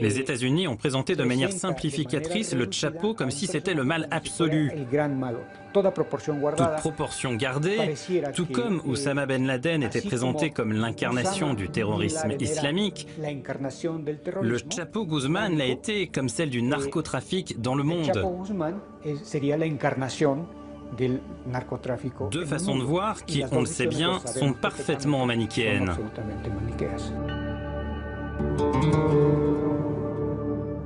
Les États-Unis ont présenté de manière simplificatrice le Chapo comme si c'était le mal absolu. Toute proportion gardée, tout comme Oussama Ben Laden était présenté comme l'incarnation du terrorisme islamique, le Chapo Guzmán l'a été comme celle du narcotrafic dans le monde. Deux façons de voir qui, on le sait bien, sont parfaitement manichéennes.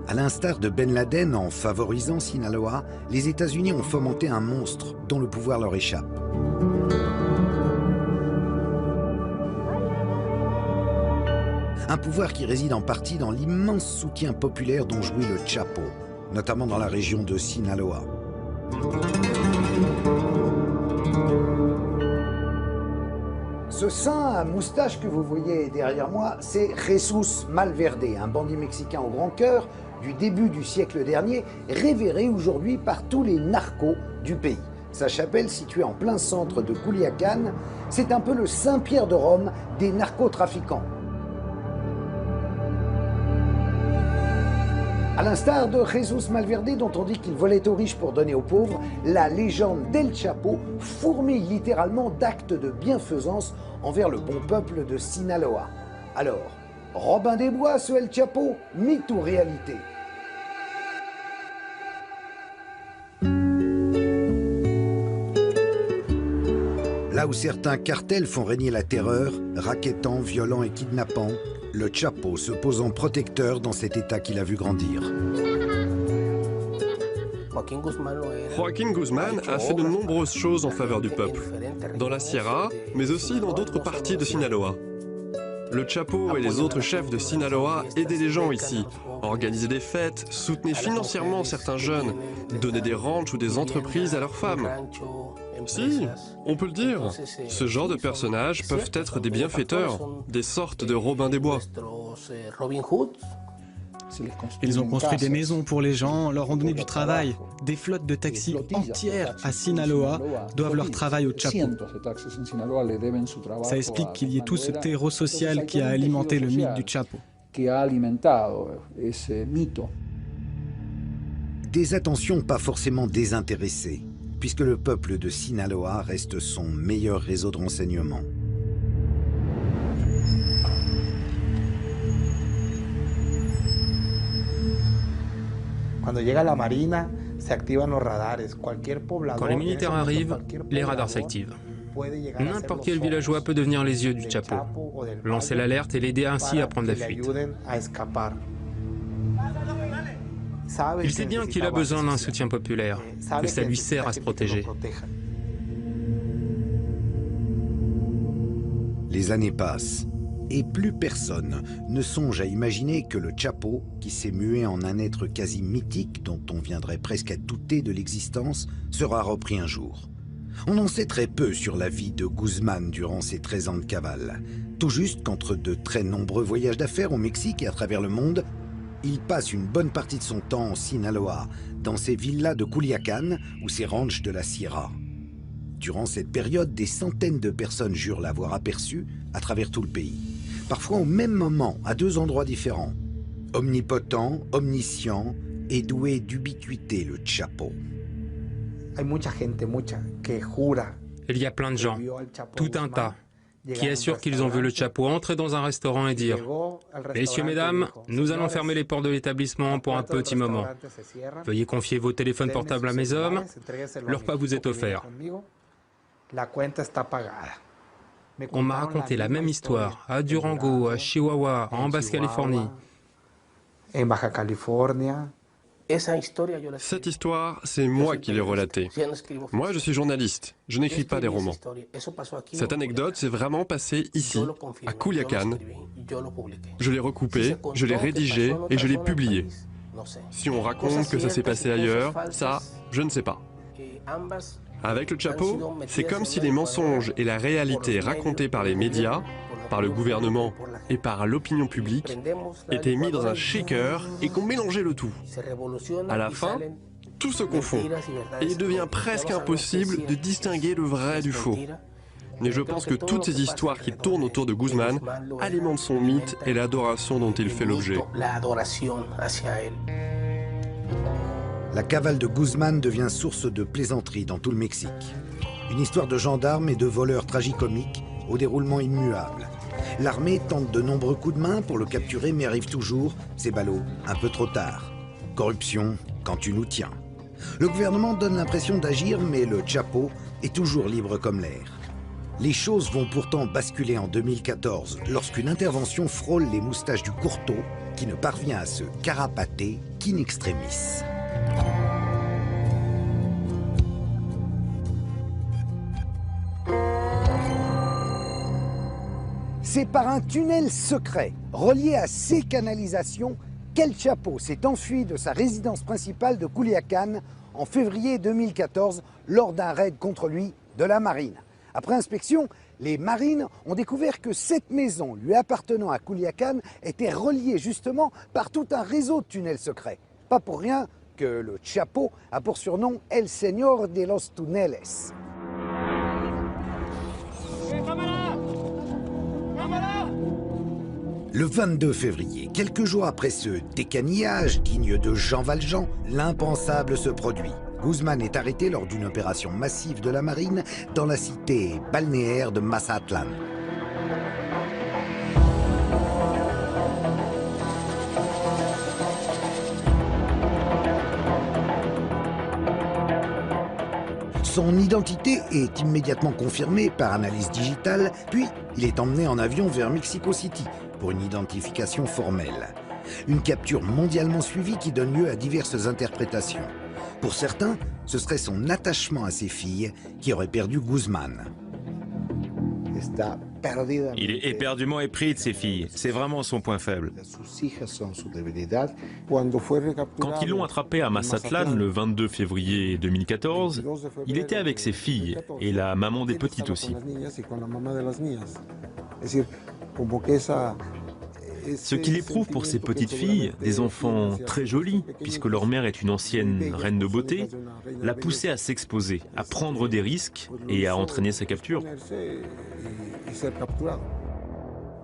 À l'instar de Ben Laden, en favorisant Sinaloa, les États-Unis ont fomenté un monstre dont le pouvoir leur échappe. Un pouvoir qui réside en partie dans l'immense soutien populaire dont jouit le Chapo, notamment dans la région de Sinaloa. Ce saint à moustache que vous voyez derrière moi, c'est Jesús Malverde, un bandit mexicain au grand cœur du début du siècle dernier, révéré aujourd'hui par tous les narcos du pays. Sa chapelle, située en plein centre de Culiacán, c'est un peu le Saint-Pierre de Rome des narcotrafiquants. À l'instar de Jesús Malverde, dont on dit qu'il volait aux riches pour donner aux pauvres, la légende d'El Chapo fourmille littéralement d'actes de bienfaisance envers le bon peuple de Sinaloa. Alors, Robin des Bois, ce El Chapo, mythe ou réalité? Là où certains cartels font régner la terreur, rackettant, violant et kidnappant, le Chapo se pose en protecteur dans cet état qu'il a vu grandir. Joaquín Guzmán a fait de nombreuses choses en faveur du peuple, dans la Sierra, mais aussi dans d'autres parties de Sinaloa. Le Chapo et les autres chefs de Sinaloa aidaient les gens ici, organisaient des fêtes, soutenaient financièrement certains jeunes, donnaient des ranchs ou des entreprises à leurs femmes. Si, on peut le dire. Ce genre de personnages peuvent être des bienfaiteurs, des sortes de Robin des Bois. Ils ont construit des maisons pour les gens, leur ont donné du travail. Des flottes de taxis entières à Sinaloa doivent leur travail au Chapo. Ça explique qu'il y ait tout ce terreau social qui a alimenté le mythe du Chapo. Des attentions pas forcément désintéressées, puisque le peuple de Sinaloa reste son meilleur réseau de renseignement. Quand les militaires arrivent, les radars s'activent. N'importe quel villageois peut devenir les yeux du Chapo, lancer l'alerte et l'aider ainsi à prendre la fuite. Il sait bien qu'il a besoin d'un soutien populaire, que ça lui sert à se protéger. Les années passent, et plus personne ne songe à imaginer que le Chapo, qui s'est mué en un être quasi mythique dont on viendrait presque à douter de l'existence, sera repris un jour. On en sait très peu sur la vie de Guzmán durant ses 13 ans de cavale. Tout juste qu'entre de très nombreux voyages d'affaires au Mexique et à travers le monde, il passe une bonne partie de son temps en Sinaloa, dans ses villas de Culiacán ou ses ranchs de la Sierra. Durant cette période, des centaines de personnes jurent l'avoir aperçu à travers tout le pays. Parfois au même moment, à 2 endroits différents. Omnipotent, omniscient et doué d'ubiquité, le Chapo. Il y a plein de gens, tout un tas, qui assurent qu'ils ont vu le Chapo entrer dans un restaurant et dire « Messieurs, mesdames, nous allons fermer les portes de l'établissement pour un petit moment. Veuillez confier vos téléphones portables à mes hommes, leur repas vous est offert. » On m'a raconté la même histoire à Durango, à Chihuahua, en Basse-Californie. Cette histoire, c'est moi qui l'ai relatée. Moi, je suis journaliste, je n'écris pas des romans. Cette anecdote s'est vraiment passée ici, à Culiacán. Je l'ai recoupée, je l'ai rédigée et je l'ai publiée. Si on raconte que ça s'est passé ailleurs, ça, je ne sais pas. Avec le Chapo, c'est comme si les mensonges et la réalité racontée par les médias, par le gouvernement et par l'opinion publique étaient mis dans un shaker et qu'on mélangeait le tout. À la fin, tout se confond et il devient presque impossible de distinguer le vrai du faux. Mais je pense que toutes ces histoires qui tournent autour de Guzmán alimentent son mythe et l'adoration dont il fait l'objet. La cavale de Guzmán devient source de plaisanteries dans tout le Mexique. Une histoire de gendarmes et de voleurs tragicomiques au déroulement immuable. L'armée tente de nombreux coups de main pour le capturer mais arrive toujours, ces ballots, un peu trop tard. Corruption, quand tu nous tiens. Le gouvernement donne l'impression d'agir mais le Chapo est toujours libre comme l'air. Les choses vont pourtant basculer en 2014 lorsqu'une intervention frôle les moustaches du courteau qui ne parvient à se carapater qu'in extremis. C'est par un tunnel secret relié à ces canalisations qu'El Chapo s'est enfui de sa résidence principale de Culiacán en février 2014 lors d'un raid contre lui de la marine. Après inspection, les marines ont découvert que cette maison lui appartenant à Culiacán était reliée justement par tout un réseau de tunnels secrets. Pas pour rien que le Chapo a pour surnom El Señor de los Tuneles. Le 22 février, quelques jours après ce décanillage digne de Jean Valjean, l'impensable se produit. Guzmán est arrêté lors d'une opération massive de la marine dans la cité balnéaire de Mazatlán. Son identité est immédiatement confirmée par analyse digitale, puis il est emmené en avion vers Mexico City pour une identification formelle. Une capture mondialement suivie qui donne lieu à diverses interprétations. Pour certains, ce serait son attachement à ses filles qui aurait perdu Guzmán. Il est éperdument épris de ses filles. C'est vraiment son point faible. Quand ils l'ont attrapé à Mazatlán le 22 février 2014, il était avec ses filles et la maman des petites aussi. Ce qu'il éprouve pour ses petites filles, des enfants très jolis, puisque leur mère est une ancienne reine de beauté, l'a poussé à s'exposer, à prendre des risques et à entraîner sa capture.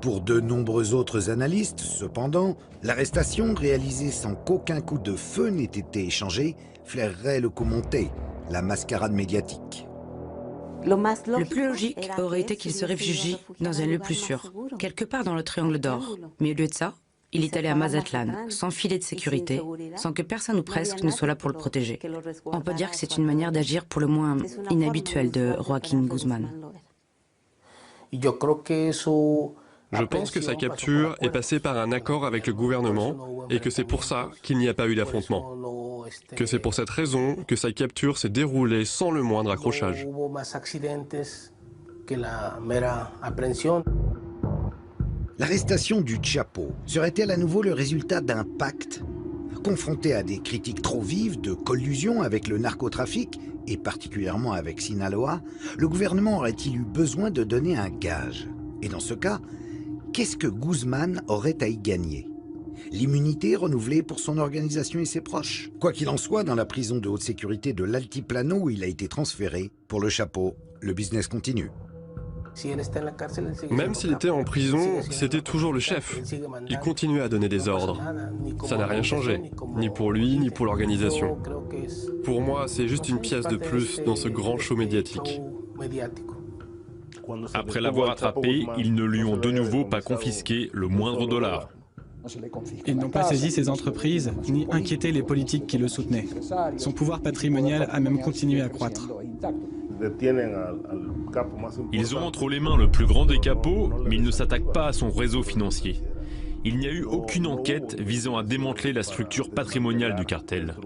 Pour de nombreux autres analystes, cependant, l'arrestation, réalisée sans qu'aucun coup de feu n'ait été échangé, flairerait le coup monté, la mascarade médiatique. Le plus logique aurait été qu'il se réfugie dans un lieu plus sûr, quelque part dans le Triangle d'Or. Mais au lieu de ça, Il est allé à Mazatlan, sans filet de sécurité, sans que personne ou presque ne soit là pour le protéger. On peut dire que c'est une manière d'agir pour le moins inhabituelle de Joaquín Guzmán. Je pense que sa capture est passée par un accord avec le gouvernement et que c'est pour ça qu'il n'y a pas eu d'affrontement. Que c'est pour cette raison que sa capture s'est déroulée sans le moindre accrochage. L'arrestation du Chapo serait-elle à nouveau le résultat d'un pacte? Confronté à des critiques trop vives de collusion avec le narcotrafic, et particulièrement avec Sinaloa, le gouvernement aurait-il eu besoin de donner un gage? Et dans ce cas, qu'est-ce que Guzmán aurait à y gagner? L'immunité renouvelée pour son organisation et ses proches? Quoi qu'il en soit, dans la prison de haute sécurité de l'Altiplano où il a été transféré, pour le Chapo, le business continue. Même s'il était en prison, c'était toujours le chef. Il continuait à donner des ordres. Ça n'a rien changé, ni pour lui, ni pour l'organisation. Pour moi, c'est juste une pièce de plus dans ce grand show médiatique. Après l'avoir attrapé, ils ne lui ont de nouveau pas confisqué le moindre dollar. Ils n'ont pas saisi ses entreprises, ni inquiété les politiques qui le soutenaient. Son pouvoir patrimonial a même continué à croître. Ils ont entre les mains le plus grand des capos, mais ils ne s'attaquent pas à son réseau financier. Il n'y a eu aucune enquête visant à démanteler la structure patrimoniale du cartel.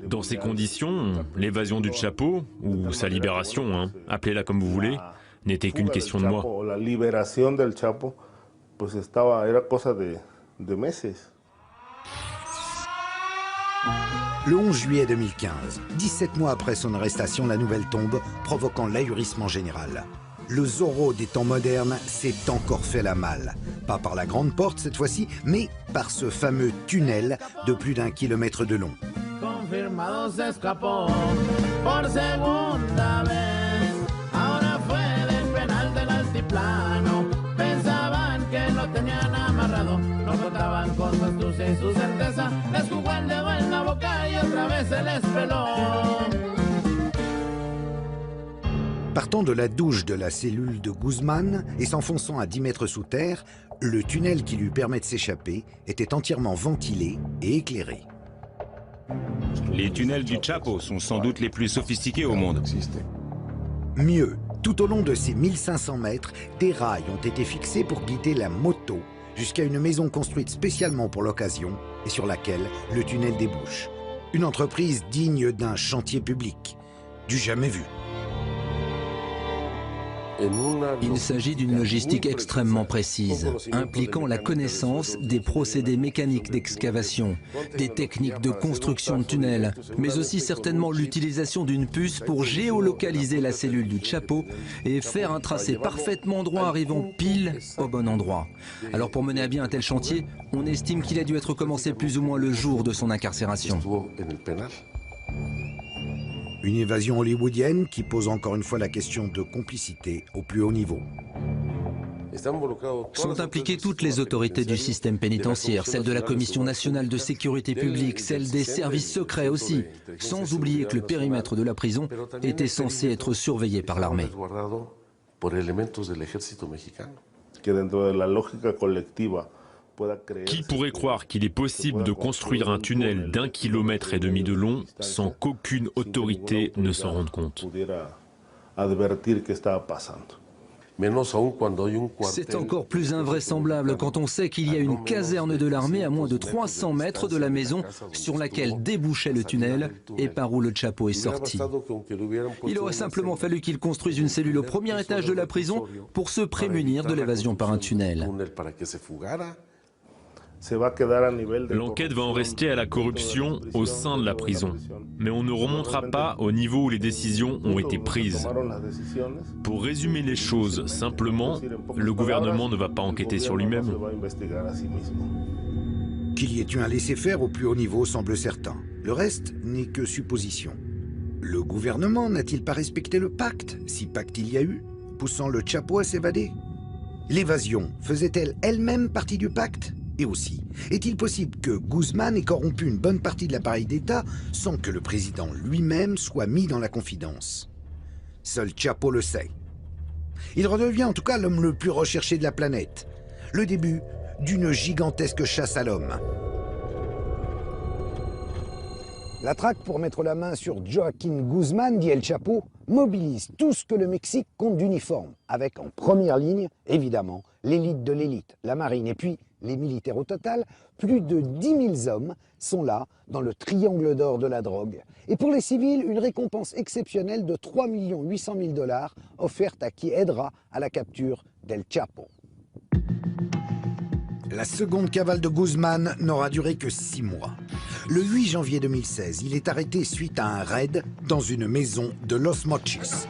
Dans ces conditions, l'évasion du Chapo, ou sa libération, appelez-la comme vous voulez, n'était qu'une question de mois. Le 11 juillet 2015, 17 mois après son arrestation, la nouvelle tombe, provoquant l'ahurissement général. Le Zorro des temps modernes s'est encore fait la malle. Pas par la grande porte cette fois-ci, mais par ce fameux tunnel de plus d'1 kilomètre de long. Partant de la douche de la cellule de Guzmán et s'enfonçant à 10 mètres sous terre, le tunnel qui lui permet de s'échapper était entièrement ventilé et éclairé. Les tunnels du Chapo sont sans doute les plus sophistiqués au monde. Mieux, tout au long de ces 1500 mètres, des rails ont été fixés pour guider la moto jusqu'à une maison construite spécialement pour l'occasion et sur laquelle le tunnel débouche. Une entreprise digne d'un chantier public, du jamais vu. Il s'agit d'une logistique extrêmement précise, impliquant la connaissance des procédés mécaniques d'excavation, des techniques de construction de tunnels, mais aussi certainement l'utilisation d'une puce pour géolocaliser la cellule du Chapo et faire un tracé parfaitement droit arrivant pile au bon endroit. Alors pour mener à bien un tel chantier, on estime qu'il a dû être commencé plus ou moins le jour de son incarcération. Une évasion hollywoodienne qui pose encore une fois la question de complicité au plus haut niveau. Sont impliquées toutes les autorités du système pénitentiaire, celle de la Commission nationale de sécurité publique, celle des services secrets aussi, sans oublier que le périmètre de la prison était censé être surveillé par l'armée. Qui pourrait croire qu'il est possible de construire un tunnel d'1,5 km de long sans qu'aucune autorité ne s'en rende compte? C'est encore plus invraisemblable quand on sait qu'il y a une caserne de l'armée à moins de 300 mètres de la maison sur laquelle débouchait le tunnel et par où le Chapo est sorti. Il aurait simplement fallu qu'il construise une cellule au premier étage de la prison pour se prémunir de l'évasion par un tunnel. L'enquête va en rester à la corruption au sein de la prison, mais on ne remontera pas au niveau où les décisions ont été prises. Pour résumer les choses simplement, le gouvernement ne va pas enquêter sur lui-même. Qu'il y ait eu un laisser-faire au plus haut niveau semble certain. Le reste n'est que supposition. Le gouvernement n'a-t-il pas respecté le pacte, si pacte il y a eu, poussant le Chapo à s'évader? L'évasion faisait-elle elle-même partie du pacte? Et aussi, est-il possible que Guzmán ait corrompu une bonne partie de l'appareil d'État sans que le président lui-même soit mis dans la confidence? Seul Chapo le sait. Il redevient en tout cas l'homme le plus recherché de la planète. Le début d'une gigantesque chasse à l'homme. La traque pour mettre la main sur Joaquín Guzmán, dit El Chapo, mobilise tout ce que le Mexique compte d'uniformes, avec en première ligne, évidemment, l'élite de l'élite, la marine, et puis les militaires au total. Plus de 10 000 hommes sont là, dans le triangle d'or de la drogue. Et pour les civils, une récompense exceptionnelle de 3 800 000 $ offerte à qui aidera à la capture d'El Chapo. La seconde cavale de Guzmán n'aura duré que 6 mois. Le 8 janvier 2016, il est arrêté suite à un raid dans une maison de Los Mochis.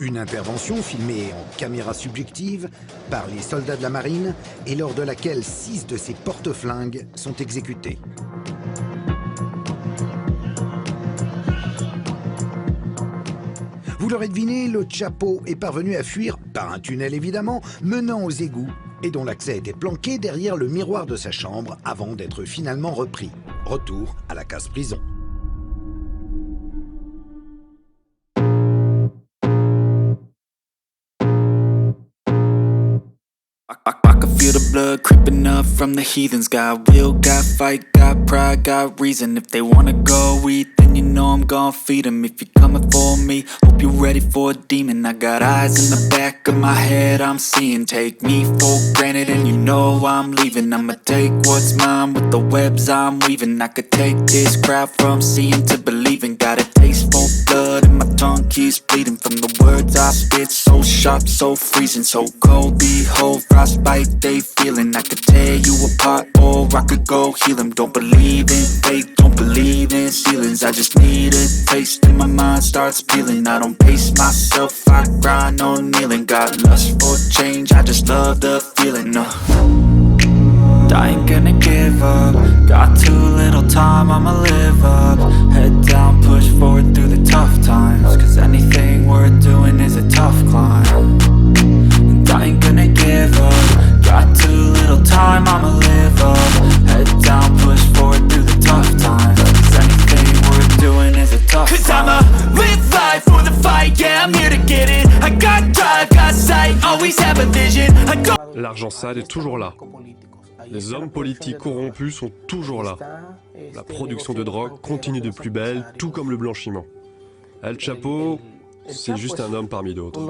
Une intervention filmée en caméra subjective par les soldats de la marine et lors de laquelle 6 de ses porte-flingues sont exécutés. Vous l'aurez deviné, le Chapo est parvenu à fuir, par un tunnel évidemment, menant aux égouts et dont l'accès était planqué derrière le miroir de sa chambre avant d'être finalement repris. Retour à la case prison. I can feel the blood creeping up from the heathens. Got will, got fight, got pride, got reason. If they wanna go eat, then you know I'm gon' feed them. If you're coming for me, hope you're ready for a demon. I got eyes in the back of my head, I'm seeing. Take me for granted and you know I'm leaving. I'ma take what's mine with the webs I'm weaving. I could take this crowd from seeing to believing. Got a taste for blood and my tongue keeps bleeding. From the words I spit, so sharp, so freezing. So cold, behold, frostbite they feeling. I could tear you apart or I could go heal them. Don't believe in fate, don't believe in ceilings. I just need a taste and my mind starts peeling. I don't pace myself, I grind on kneeling. Got lust for change, I just love the feeling. I ain't gonna give up. Got too little time, I'ma live up. Head down, push forward through the tough times. Cause anything worth doing is a tough climb. And I ain't gonna give up. Got too little time, I'ma live up. Head down, push forward through the tough times. Cause anything worth doing is a tough climb. Cause I'ma live life for the fight, yeah, I'm here to get it. I got drive, got sight, always have a vision. L'argent sale est toujours là. Les hommes politiques corrompus sont toujours là. La production de drogue continue de plus belle, tout comme le blanchiment. El Chapo, c'est juste un homme parmi d'autres.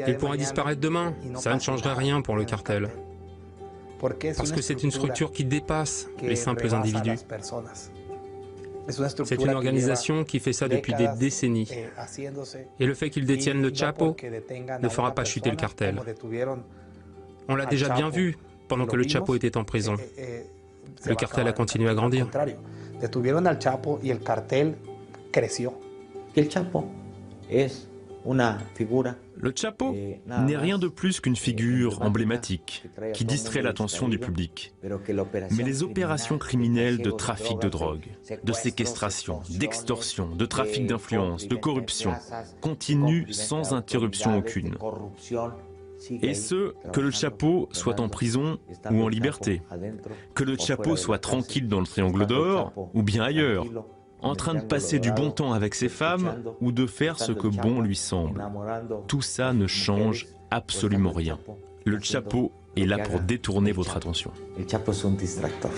Il pourrait disparaître demain, ça ne changerait rien pour le cartel. Parce que c'est une structure qui dépasse les simples individus. C'est une organisation qui fait ça depuis des décennies. Et le fait qu'ils détiennent le Chapo ne fera pas chuter le cartel. On l'a déjà bien vu pendant que le Chapo était en prison. Le cartel a continué à grandir. Le Chapo n'est rien de plus qu'une figure emblématique qui distrait l'attention du public. Mais les opérations criminelles de trafic de drogue, de séquestration, d'extorsion, de trafic d'influence, de corruption continuent sans interruption aucune. Et ce, que le Chapo soit en prison ou en liberté, que le Chapo soit tranquille dans le triangle d'or ou bien ailleurs, en train de passer du bon temps avec ses femmes ou de faire ce que bon lui semble. Tout ça ne change absolument rien. Le Chapo est là pour détourner votre attention. El Chapo es un distractor.